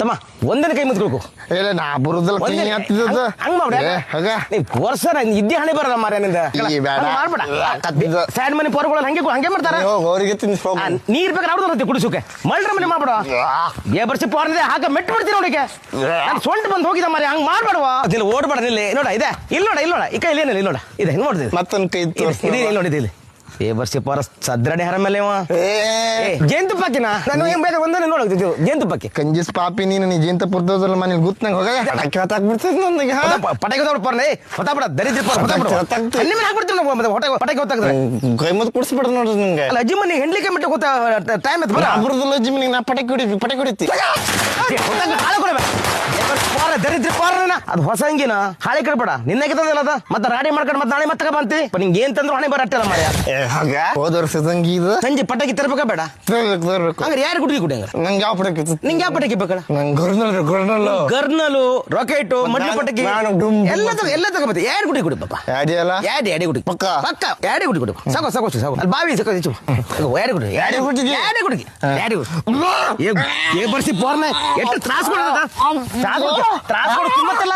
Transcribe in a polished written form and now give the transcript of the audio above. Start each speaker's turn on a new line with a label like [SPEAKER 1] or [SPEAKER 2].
[SPEAKER 1] ತಮ್ಮ ಒಂದನೇ ಕೈ ಮುದ್ಕೊಳ್ಕು
[SPEAKER 2] ಇಲ್ಲ ನಾ ಬರುದಿಲ್ಲ
[SPEAKER 1] ಹಂಗ ಮಾಡ್ಬಿಡ ವರ್ಷ ಇದ್ದೇ ಹಣೆ ಬರದ ಮಾರ ಮಾಡ್ಬೇಡ ಸ್ಯಾಡ್ ಮನೆ ಪೋರ್ಗಳು ಹಂಗೆ ಹಂಗೆ ಮಾಡ್ತಾರ
[SPEAKER 2] ಅವರಿಗೆ
[SPEAKER 1] ನೀರ್ ಬೇಕಾದ್ರೆ ಅವ್ರದ್ದು ಕುಡಿಸೋಕೆ ಮಲ್ರ ಮನೆ ಮಾಡ್ಬೇಡ ಏ ಬರ್ಸಿ ಪೋರ್ದೆ ಹಾಕ ಮೆಟ್ಟು ಬಿಡ್ತೀನಿ ನೋಡಿಕೆ ನಾನು ಸೊಂಟ ಬಂದು ಹೋಗಿದ ಮಾರಿ ಹಂಗ ಮಾಡ್ಬೇಡವ ಅದಿಲ್ಲ ಓಡ್ಬೇಡ ಇಲ್ಲಿ ನೋಡ ಇದೆ ಇಲ್ಲಿ ನೋಡ ಈ ಕೈ ಇಲ್ಲಿ ನೋಡ ಇದೆ ನೋಡ್ತೀವಿ
[SPEAKER 2] ಮತ್ತೊಂದು ಕೈ
[SPEAKER 1] ಇಲ್ಲಿ ನೋಡಿದೆ ಇಲ್ಲಿ ಏ ಬರ್ಸಿ ಪರ ಸದ್ರಡಿ ಹರ ಮೇಲೆ ಜೇನುತುಪ್ಪಕ್ಕಿನ ನಾನು ಹೆಂಗ್ ಬೇಕಾದ್ರೆ ಒಂದನೇ ನೋಡೋಗ್ತಿದ್ದೀವಿ ಜೇನುತುಪ್ಪಕ್ಕೆ
[SPEAKER 2] ಕಂಜಿಸ್ ಪಾಪಿ ನೀನು ಜೇಂತ ಪುರ್ದೋದಲ್ಲ ಮನೇಲಿ ಗೊತ್ತಂಗ ಹೋಗ ಹೊತ್ತಾಕ್ಬಿಡ್ತದೆ ನನಗೆ
[SPEAKER 1] ಪಟಾಕಿ ಹೊತ್ತಾಬಿಡ ಹೊತ್ತಾಬಿಡ ದರಿದ್ರ ಪಟಾಕಿ ಹೊತ್ತಾಕ್ತಾರೆ
[SPEAKER 2] ಕೈ ಮುದ್ದು ಕುಡಿಸ್ಬಿಡ್ದು ನೋಡ್ರಿ ನಿಂಗೆ
[SPEAKER 1] ಅಲ್ಲ ಅಜ್ಜಿ ಮನೆ ಹೆಣ್ಲಿಕ್ಕೆ ಬಿಟ್ಟು ಗೊತ್ತಾ ಟೈಮ್ ಎತ್
[SPEAKER 2] ಬರುದಿಲ್ಲ ಅಜ್ಜಿ ಮನೆಗೆ ನಾ ಪಟಾಕಿ ಹೊಡಿತಿ
[SPEAKER 1] ಹಾಳೆ ಕೊಡಬೇಡ ದರಿದ್ರ ಪಾರನ ಅದು ಹೊಸ ಹಂಗಿನ ಹಾಳೆ ಕಡ್ಬೇಡ ನಿನ್ನಕ್ಕೆ ತಂದಿಲ್ಲ ಅದ ಮತ್ತೆ ರಾಡಿ ಮಾಡ್ಕೊಂಡು ಮತ್ತೆ ನಾಳೆ ಮತ್ತೆ ಬಂತಿ ನಿಂಗೆ ಏನ್ ತಂದ್ರು ಹಣೆ ಬರಟ್ಟಲ್ಲ ಮಾರ್ಯ
[SPEAKER 2] ಹೋದ ವರ್ಷ ಸಂಗೀತ
[SPEAKER 1] ಸಂಜೆ ಪಟಾಕಿ ತರಬೇಕಾ ಬೇಡ
[SPEAKER 2] ತರ್ಬೇಕು
[SPEAKER 1] ಹಂಗಾರೆ ಯಾರು ಗುಡಿ ಗುಡಿ
[SPEAKER 2] ನಂಗೆ ಯಾವ ಪಟಾಕಿ
[SPEAKER 1] ನಿಂಗೆ ಯಾವ ಪಟಾಕಿ ಬೇಕಲ್ಲ
[SPEAKER 2] ನಂಗೆ
[SPEAKER 1] ಗರ್ನಲು ರಾಕೆಟ್ ಮಡ್ಲು ಪಟಾಕಿ ಎಲ್ಲ ತಗೋಬೇಕು ಯಾರು ಗುಡಿ ಗುಡಿ ಪಾಪ ಯಾಡಿ ಗುಡಿ
[SPEAKER 2] ಪಕ್ಕ
[SPEAKER 1] ಯಾಡಿ ಗುಡಿ ಗುಡಿ ಸಾಕು ಅಲ್ಲಿ ಬಾವಿ ಸಾಕು ಯಾಡಿ ಗುಡಿ ಯಾಡಿ ಗುಡಿ ಬರ್ಸಿ ಬೋರ್ನ ಎಷ್ಟು ತ್ರಾಸ್ ಕೊಡೋದ ತ್ರಾಸ್ ಕೊಡ್ತೀನಿ ಮತ್ತಲ್ಲ